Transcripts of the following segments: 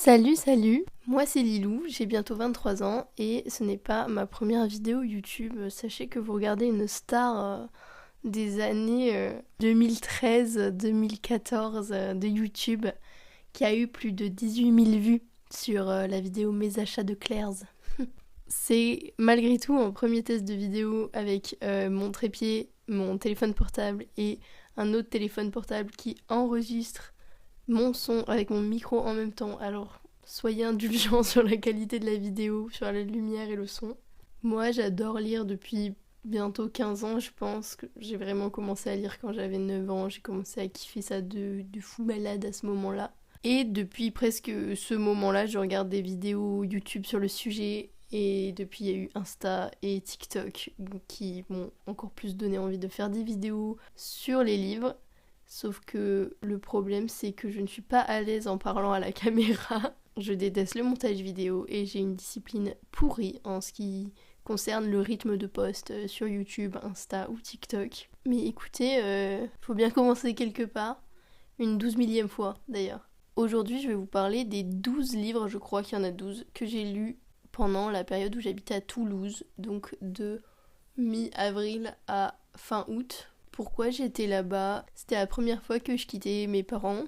Salut, moi c'est Lilou, j'ai bientôt 23 ans et ce n'est pas ma première vidéo YouTube. Sachez que vous regardez une star des années 2013-2014 de YouTube qui a eu plus de 18 000 vues sur la vidéo Mes achats de Claire's. C'est malgré tout un premier test de vidéo avec mon trépied, mon téléphone portable et un autre téléphone portable qui enregistre mon son avec mon micro en même temps. Alors soyez indulgents sur la qualité de la vidéo, sur la lumière et le son. Moi j'adore lire depuis bientôt 15 ans, je pense que j'ai vraiment commencé à lire quand j'avais 9 ans, j'ai commencé à kiffer ça de fou malade à ce moment-là. Et depuis presque ce moment-là, je regarde des vidéos YouTube sur le sujet. Et depuis, il y a eu Insta et TikTok qui m'ont encore plus donné envie de faire des vidéos sur les livres. Sauf que le problème, c'est que je ne suis pas à l'aise en parlant à la caméra. Je déteste le montage vidéo et j'ai une discipline pourrie en ce qui concerne le rythme de post sur YouTube, Insta ou TikTok. Mais écoutez, faut bien commencer quelque part. Une 12 millième fois d'ailleurs. Aujourd'hui, je vais vous parler des 12 livres, je crois qu'il y en a 12, que j'ai lus pendant la période où j'habitais à Toulouse, donc de mi-avril à fin août. Pourquoi j'étais là-bas? C'était la première fois que je quittais mes parents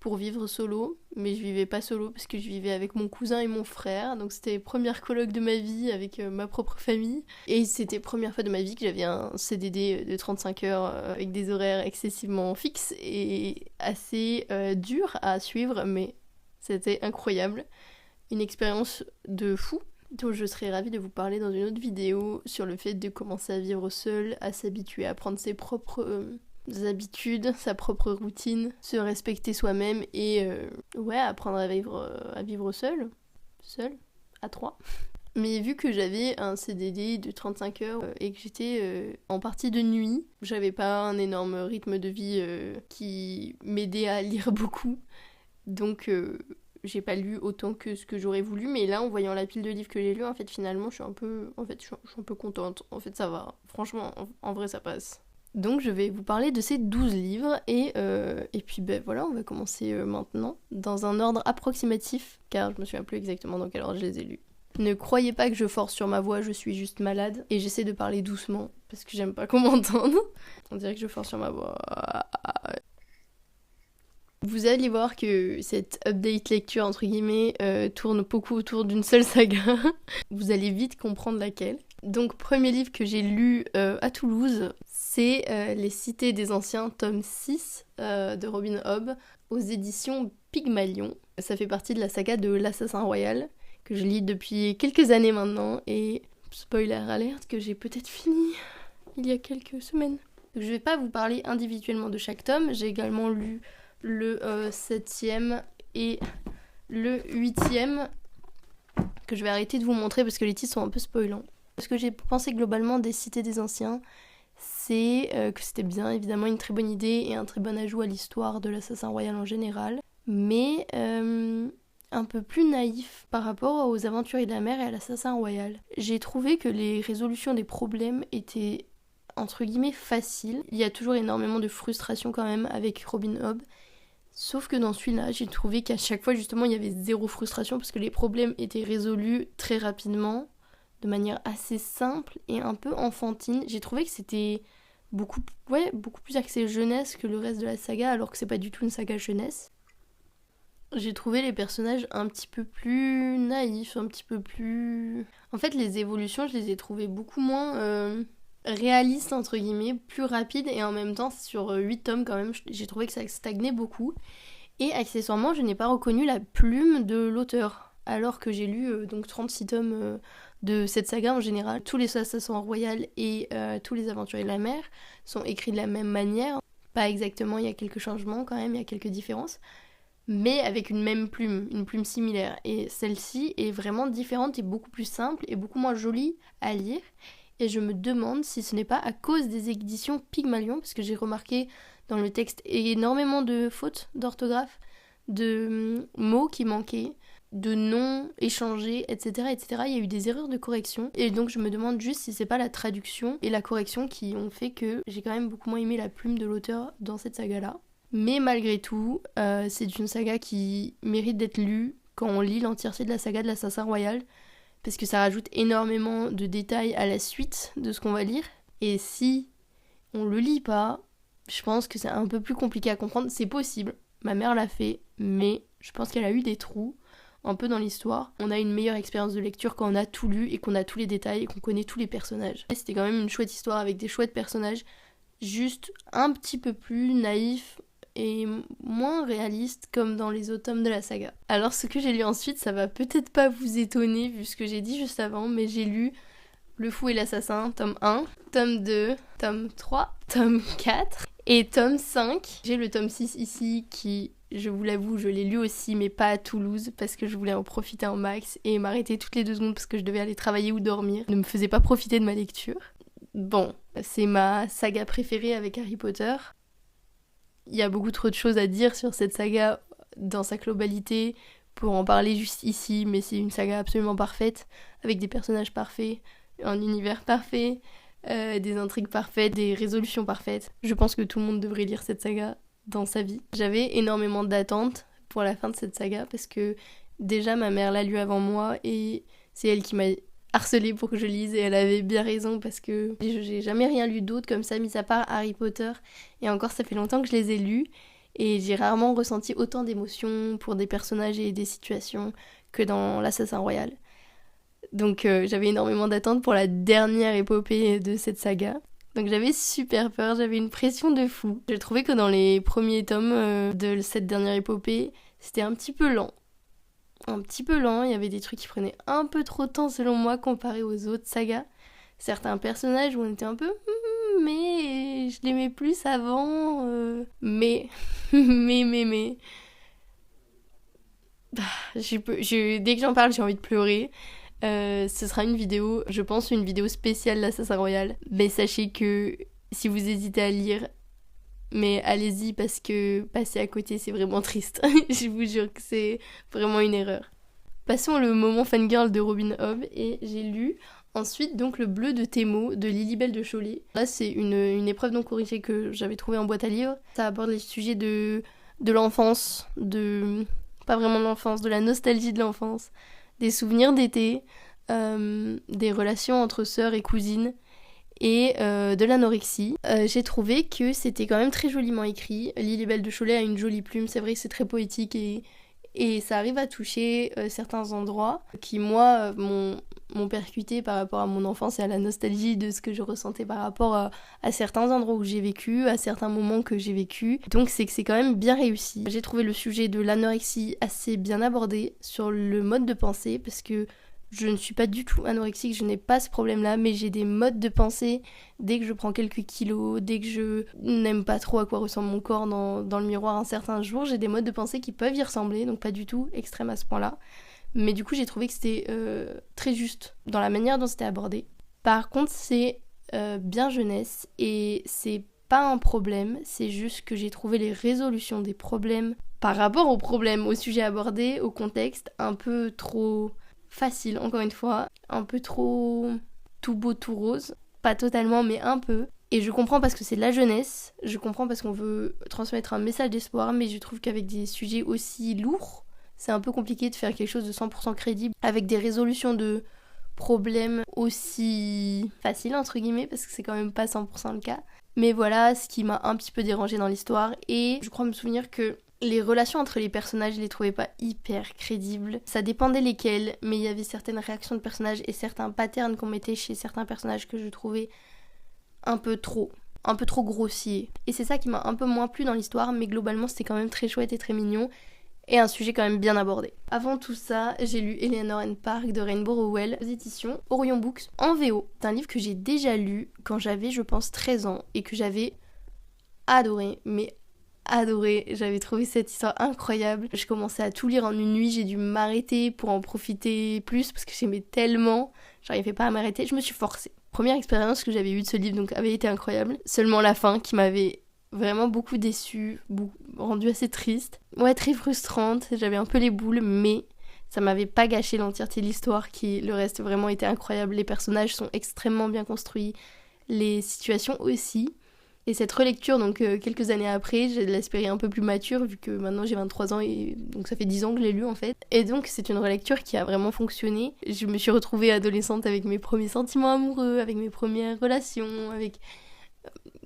pour vivre solo, mais je vivais pas solo parce que je vivais avec mon cousin et mon frère, donc c'était la première coloc de ma vie avec ma propre famille, et c'était la première fois de ma vie que j'avais un CDD de 35 heures avec des horaires excessivement fixes et assez durs à suivre, mais c'était incroyable, une expérience de fou. Donc je serais ravie de vous parler dans une autre vidéo sur le fait de commencer à vivre seul, à s'habituer à prendre ses propres habitudes, sa propre routine, se respecter soi-même et apprendre à vivre seul, à trois. Mais vu que j'avais un CDD de 35 heures et que j'étais en partie de nuit, j'avais pas un énorme rythme de vie qui m'aidait à lire beaucoup, donc j'ai pas lu autant que ce que j'aurais voulu, mais là en voyant la pile de livres que j'ai lus, en fait finalement je suis un peu contente. En fait ça va, franchement en vrai ça passe. Donc je vais vous parler de ces 12 livres et puis ben voilà, on va commencer maintenant dans un ordre approximatif car je me souviens plus exactement dans quel ordre je les ai lus. Ne croyez pas que je force sur ma voix, je suis juste malade et j'essaie de parler doucement parce que j'aime pas qu'on m'entende. On dirait que je force sur ma voix. Vous allez voir que cette update lecture entre guillemets tourne beaucoup autour d'une seule saga. Vous allez vite comprendre laquelle. Donc premier livre que j'ai lu à Toulouse, c'est Les Cités des Anciens, tome 6 de Robin Hobb aux éditions Pygmalion. Ça fait partie de la saga de l'Assassin Royal que je lis depuis quelques années maintenant et spoiler alert que j'ai peut-être fini il y a quelques semaines. Donc, je vais pas vous parler individuellement de chaque tome, j'ai également lu le 7e et le 8e que je vais arrêter de vous montrer parce que les titres sont un peu spoilants. Ce que j'ai pensé globalement des Cités des Anciens, c'est que c'était bien évidemment une très bonne idée et un très bon ajout à l'histoire de l'Assassin Royal en général, mais un peu plus naïf par rapport aux Aventuriers de la Mer et à l'Assassin Royal. J'ai trouvé que les résolutions des problèmes étaient entre guillemets faciles. Il y a toujours énormément de frustration quand même avec Robin Hobb. Sauf que dans celui-là, j'ai trouvé qu'à chaque fois, justement, il y avait zéro frustration parce que les problèmes étaient résolus très rapidement, de manière assez simple et un peu enfantine. J'ai trouvé que c'était beaucoup plus axé jeunesse que le reste de la saga, alors que c'est pas du tout une saga jeunesse. J'ai trouvé les personnages un petit peu plus naïfs, un petit peu plus... En fait, les évolutions, je les ai trouvées beaucoup moins... réaliste entre guillemets, plus rapide, et en même temps sur 8 tomes quand même, j'ai trouvé que ça stagnait beaucoup. Et accessoirement, je n'ai pas reconnu la plume de l'auteur, alors que j'ai lu donc 36 tomes de cette saga en général. Tous les Assassins Royal et tous les Aventuriers de la Mer sont écrits de la même manière. Pas exactement, il y a quelques changements quand même, il y a quelques différences, mais avec une même plume, une plume similaire. Et celle-ci est vraiment différente et beaucoup plus simple et beaucoup moins jolie à lire. Et je me demande si ce n'est pas à cause des éditions Pygmalion, parce que j'ai remarqué dans le texte énormément de fautes d'orthographe, de mots qui manquaient, de noms échangés, etc., etc. Il y a eu des erreurs de correction. Et donc je me demande juste si c'est pas la traduction et la correction qui ont fait que j'ai quand même beaucoup moins aimé la plume de l'auteur dans cette saga-là. Mais malgré tout, c'est une saga qui mérite d'être lue quand on lit l'entièreté de la saga de l'Assassin Royal, parce que ça rajoute énormément de détails à la suite de ce qu'on va lire. Et si on le lit pas, je pense que c'est un peu plus compliqué à comprendre. C'est possible, ma mère l'a fait, mais je pense qu'elle a eu des trous un peu dans l'histoire. On a une meilleure expérience de lecture quand on a tout lu et qu'on a tous les détails et qu'on connaît tous les personnages. Et c'était quand même une chouette histoire avec des chouettes personnages, juste un petit peu plus naïfs et moins réaliste comme dans les autres tomes de la saga. Alors ce que j'ai lu ensuite, ça va peut-être pas vous étonner vu ce que j'ai dit juste avant, mais j'ai lu Le Fou et l'Assassin, tome 1, tome 2, tome 3, tome 4 et tome 5. J'ai le tome 6 ici qui, je vous l'avoue, je l'ai lu aussi mais pas à Toulouse parce que je voulais en profiter en max et m'arrêter toutes les 2 secondes parce que je devais aller travailler ou dormir. Ne me faisait pas profiter de ma lecture. Bon, c'est ma saga préférée avec Harry Potter. Il y a beaucoup trop de choses à dire sur cette saga dans sa globalité pour en parler juste ici, mais c'est une saga absolument parfaite, avec des personnages parfaits, un univers parfait, des intrigues parfaites, des résolutions parfaites. Je pense que tout le monde devrait lire cette saga dans sa vie. J'avais énormément d'attentes pour la fin de cette saga, parce que déjà ma mère l'a lu avant moi, et c'est elle qui m'a harcelée pour que je lise, et elle avait bien raison parce que j'ai jamais rien lu d'autre comme ça, mis à part Harry Potter, et encore ça fait longtemps que je les ai lus, et j'ai rarement ressenti autant d'émotions pour des personnages et des situations que dans l'Assassin Royal. Donc j'avais énormément d'attentes pour la dernière épopée de cette saga. Donc j'avais super peur, j'avais une pression de fou. J'ai trouvé que dans les premiers tomes de cette dernière épopée, c'était un petit peu lent. Il y avait des trucs qui prenaient un peu trop de temps selon moi comparé aux autres sagas. Certains personnages où on était un peu mais je l'aimais plus avant mais dès que j'en parle j'ai envie de pleurer. Ce sera une vidéo, je pense une vidéo spéciale l'Assassin Royal, mais sachez que si vous hésitez à lire, mais allez-y parce que passer à côté c'est vraiment triste. Je vous jure que c'est vraiment une erreur. Passons au moment fangirl de Robin Hobb, et j'ai lu ensuite donc Le Bleu de Thémo de Lily-Belle de Cholet. Là c'est une épreuve non corrigée que j'avais trouvée en boîte à livres. Ça aborde les sujets de l'enfance, pas vraiment de l'enfance, de la nostalgie de l'enfance, des souvenirs d'été, des relations entre sœurs et cousines, et de l'anorexie. J'ai trouvé que c'était quand même très joliment écrit. Lily-Belle de Cholet a une jolie plume, c'est vrai que c'est très poétique et ça arrive à toucher certains endroits qui, moi, m'ont percuté par rapport à mon enfance et à la nostalgie de ce que je ressentais par rapport à certains endroits où j'ai vécu, à certains moments que j'ai vécu. Donc c'est que c'est quand même bien réussi. J'ai trouvé le sujet de l'anorexie assez bien abordé sur le mode de pensée, parce que je ne suis pas du tout anorexique, je n'ai pas ce problème-là, mais j'ai des modes de pensée dès que je prends quelques kilos, dès que je n'aime pas trop à quoi ressemble mon corps dans le miroir un certain jour, j'ai des modes de pensée qui peuvent y ressembler, donc pas du tout extrême à ce point-là. Mais du coup, j'ai trouvé que c'était très juste dans la manière dont c'était abordé. Par contre, c'est bien jeunesse, et c'est pas un problème, c'est juste que j'ai trouvé les résolutions des problèmes par rapport aux problèmes, au sujet abordé, au contexte, un peu trop facile, encore une fois, un peu trop tout beau tout rose, pas totalement mais un peu. Et je comprends parce que c'est de la jeunesse, je comprends parce qu'on veut transmettre un message d'espoir, mais je trouve qu'avec des sujets aussi lourds, c'est un peu compliqué de faire quelque chose de 100% crédible avec des résolutions de problèmes aussi faciles entre guillemets, parce que c'est quand même pas 100% le cas. Mais voilà ce qui m'a un petit peu dérangée dans l'histoire, et je crois me souvenir que les relations entre les personnages, je les trouvais pas hyper crédibles. Ça dépendait lesquels, mais il y avait certaines réactions de personnages et certains patterns qu'on mettait chez certains personnages que je trouvais un peu trop grossiers. Et c'est ça qui m'a un peu moins plu dans l'histoire, mais globalement c'était quand même très chouette et très mignon, et un sujet quand même bien abordé. Avant tout ça, j'ai lu Eleanor and Park de Rainbow Rowell, aux éditions Orion Books, en VO. C'est un livre que j'ai déjà lu quand j'avais, je pense, 13 ans, et que j'avais adoré, mais adoré, j'avais trouvé cette histoire incroyable. Je commençais à tout lire en une nuit, j'ai dû m'arrêter pour en profiter plus parce que j'aimais tellement, j'arrivais pas à m'arrêter, je me suis forcée. Première expérience que j'avais eue de ce livre, donc avait été incroyable. Seulement la fin qui m'avait vraiment beaucoup déçue, rendue assez triste. Ouais, très frustrante, j'avais un peu les boules, mais ça m'avait pas gâché l'entièreté de l'histoire, qui le reste vraiment était incroyable. Les personnages sont extrêmement bien construits, les situations aussi. Et cette relecture, donc quelques années après, j'ai l'espérais un peu plus mature, vu que maintenant j'ai 23 ans, et donc ça fait 10 ans que je l'ai lu en fait. Et donc c'est une relecture qui a vraiment fonctionné. Je me suis retrouvée adolescente avec mes premiers sentiments amoureux, avec mes premières relations, avec...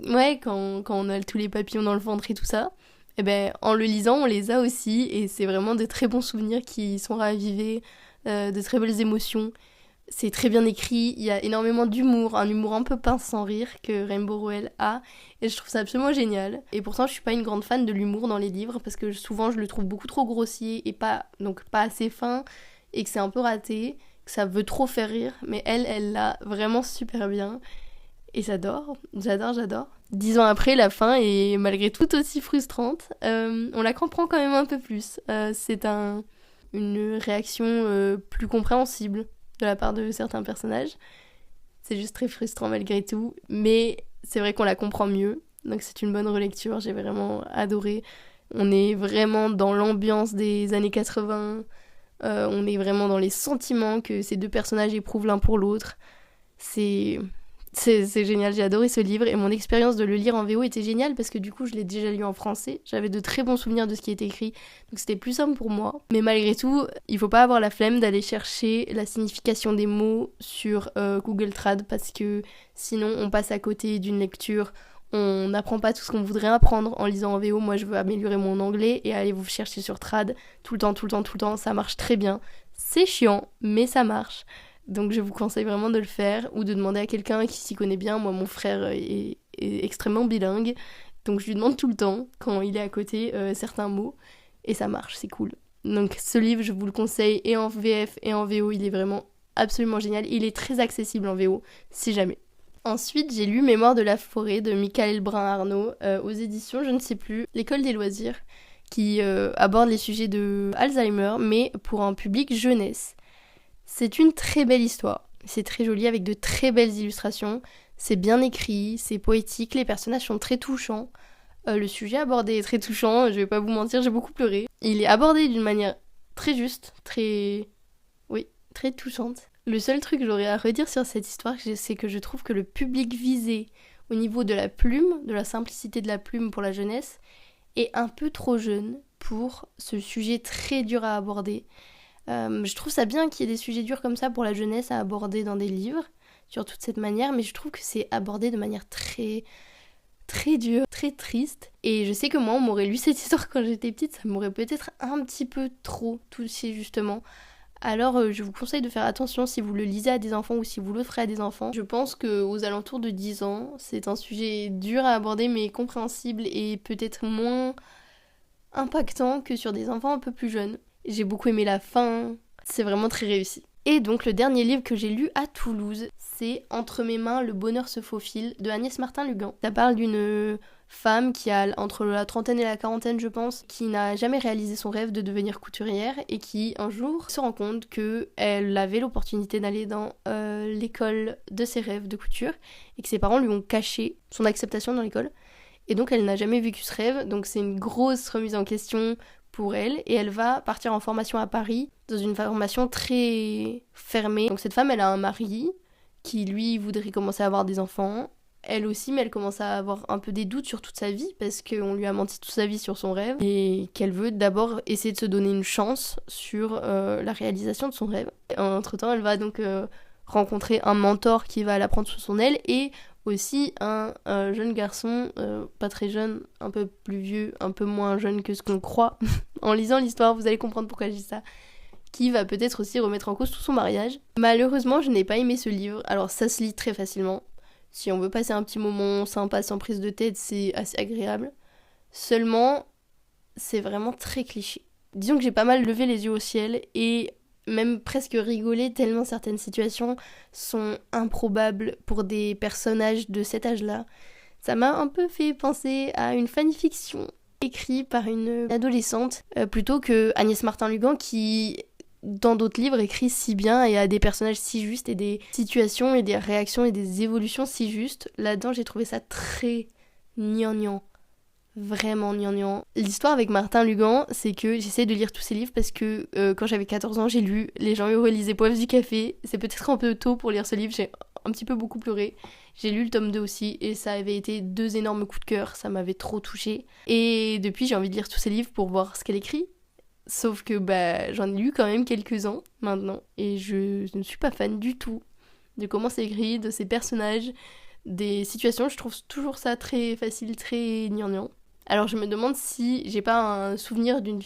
Ouais, quand on a tous les papillons dans le ventre et tout ça. Et ben en le lisant, on les a aussi, et c'est vraiment de très bons souvenirs qui sont ravivés, de très belles émotions. C'est très bien écrit, il y a énormément d'humour, un humour un peu pince sans rire que Rainbow Rowell a, et je trouve ça absolument génial. Et pourtant je suis pas une grande fan de l'humour dans les livres, parce que souvent je le trouve beaucoup trop grossier et pas assez fin, et que c'est un peu raté, que ça veut trop faire rire, mais elle l'a vraiment super bien, et j'adore. 10 ans après, la fin est malgré tout aussi frustrante, on la comprend quand même un peu plus, c'est une réaction plus compréhensible de la part de certains personnages. C'est juste très frustrant malgré tout, mais c'est vrai qu'on la comprend mieux, donc c'est une bonne relecture, j'ai vraiment adoré. On est vraiment dans l'ambiance des années 80, on est vraiment dans les sentiments que ces deux personnages éprouvent l'un pour l'autre. C'est génial, j'ai adoré ce livre, et mon expérience de le lire en VO était géniale parce que du coup je l'ai déjà lu en français, j'avais de très bons souvenirs de ce qui était écrit, donc c'était plus simple pour moi. Mais malgré tout, il faut pas avoir la flemme d'aller chercher la signification des mots sur Google Trad, parce que sinon on passe à côté d'une lecture, on n'apprend pas tout ce qu'on voudrait apprendre en lisant en VO. Moi je veux améliorer mon anglais, et aller vous chercher sur Trad tout le temps, ça marche très bien. C'est chiant, mais ça marche. Donc je vous conseille vraiment de le faire, ou de demander à quelqu'un qui s'y connaît bien. Moi, mon frère est extrêmement bilingue, donc je lui demande tout le temps, quand il est à côté, certains mots, et ça marche, c'est cool. Donc ce livre, je vous le conseille, et en VF et en VO, il est vraiment absolument génial. Il est très accessible en VO, si jamais. Ensuite, j'ai lu Mémoire de la forêt de Michael Brun-Arnaud, aux éditions, je ne sais plus, L'École des loisirs, qui aborde les sujets de Alzheimer, mais pour un public jeunesse. C'est une très belle histoire, c'est très joli avec de très belles illustrations, c'est bien écrit, c'est poétique, les personnages sont très touchants, le sujet abordé est très touchant, je vais pas vous mentir, j'ai beaucoup pleuré. Il est abordé d'une manière très juste, très touchante. Le seul truc que j'aurais à redire sur cette histoire, c'est que je trouve que le public visé au niveau de la plume, de la simplicité de la plume pour la jeunesse, est un peu trop jeune pour ce sujet très dur à aborder. Je trouve ça bien qu'il y ait des sujets durs comme ça pour la jeunesse à aborder dans des livres, surtout de cette manière, mais je trouve que c'est abordé de manière très, très dure, très triste. Et je sais que moi, on m'aurait lu cette histoire quand j'étais petite, ça m'aurait peut-être un petit peu trop touché justement. Alors je vous conseille de faire attention si vous le lisez à des enfants ou si vous le ferez à des enfants. Je pense qu'aux alentours de 10 ans, c'est un sujet dur à aborder mais compréhensible et peut-être moins impactant que sur des enfants un peu plus jeunes. J'ai beaucoup aimé la fin, c'est vraiment très réussi. Et donc le dernier livre que j'ai lu à Toulouse, c'est Entre mes mains, le bonheur se faufile de Agnès Martin-Lugan. Ça parle d'une femme qui a entre la trentaine et la quarantaine, je pense, qui n'a jamais réalisé son rêve de devenir couturière et qui un jour se rend compte qu'elle avait l'opportunité d'aller dans l'école de ses rêves de couture et que ses parents lui ont caché son acceptation dans l'école. Et donc elle n'a jamais vécu ce rêve, donc c'est une grosse remise en question pour elle, et elle va partir en formation à Paris, dans une formation très fermée. Donc cette femme, elle a un mari qui, lui, voudrait commencer à avoir des enfants. Elle aussi, mais elle commence à avoir un peu des doutes sur toute sa vie, parce qu'on lui a menti toute sa vie sur son rêve, et qu'elle veut d'abord essayer de se donner une chance sur la réalisation de son rêve. Entre-temps, elle va donc rencontrer un mentor qui va la prendre sous son aile, et aussi un jeune garçon, pas très jeune, un peu plus vieux, un peu moins jeune que ce qu'on croit. En lisant l'histoire, vous allez comprendre pourquoi je dis ça. Qui va peut-être aussi remettre en cause tout son mariage. Malheureusement, je n'ai pas aimé ce livre. Alors ça se lit très facilement. Si on veut passer un petit moment sympa sans prise de tête, c'est assez agréable. Seulement, c'est vraiment très cliché. Disons que j'ai pas mal levé les yeux au ciel et même presque rigolé tellement certaines situations sont improbables pour des personnages de cet âge-là. Ça m'a un peu fait penser à une fanfiction écrite par une adolescente plutôt que Agnès Martin-Lugan qui, dans d'autres livres, écrit si bien et a des personnages si justes et des situations et des réactions et des évolutions si justes. Là-dedans, j'ai trouvé ça très gnangnan. Vraiment gnangnan. L'histoire avec Martin Lugan, c'est que j'essaie de lire tous ses livres parce que quand j'avais 14 ans, j'ai lu Les gens heureux lisaient Poèves du café. C'est peut-être un peu tôt pour lire ce livre, j'ai un petit peu beaucoup pleuré. J'ai lu le tome 2 aussi et ça avait été 2 énormes coups de cœur, ça m'avait trop touchée. Et depuis j'ai envie de lire tous ces livres pour voir ce qu'elle écrit. Sauf que j'en ai lu quand même quelques-uns maintenant et je ne suis pas fan du tout de comment c'est écrit, de ces personnages, des situations. Je trouve toujours ça très facile, très gnangnan. Alors je me demande si j'ai pas un souvenir d'une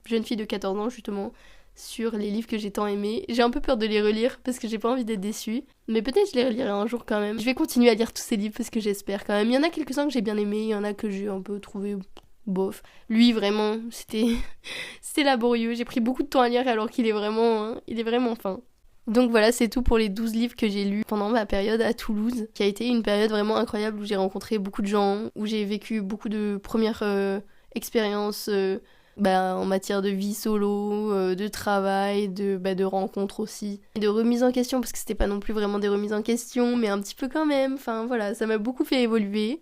jeune fille de 14 ans justement sur les livres que j'ai tant aimés. J'ai un peu peur de les relire parce que j'ai pas envie d'être déçue. Mais peut-être je les relirai un jour quand même. Je vais continuer à lire tous ces livres parce que j'espère quand même. Il y en a quelques-uns que j'ai bien aimés, il y en a que j'ai un peu trouvé bof. Lui vraiment, c'était laborieux. J'ai pris beaucoup de temps à lire alors qu'il est vraiment fin. Donc voilà, c'est tout pour les 12 livres que j'ai lus pendant ma période à Toulouse, qui a été une période vraiment incroyable où j'ai rencontré beaucoup de gens, où j'ai vécu beaucoup de premières expériences en matière de vie solo, de travail, de rencontres aussi, et de remise en question, parce que c'était pas non plus vraiment des remises en question, mais un petit peu quand même. Enfin voilà, ça m'a beaucoup fait évoluer.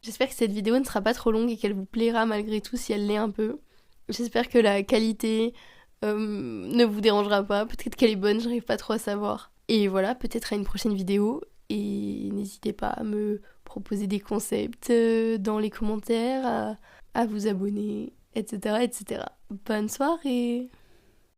J'espère que cette vidéo ne sera pas trop longue et qu'elle vous plaira malgré tout si elle l'est un peu. J'espère que la qualité ne vous dérangera pas. Peut-être qu'elle est bonne, j'arrive pas trop à savoir. Et voilà, peut-être à une prochaine vidéo. Et n'hésitez pas à me proposer des concepts dans les commentaires, à vous abonner, etc., etc. Bonne soirée!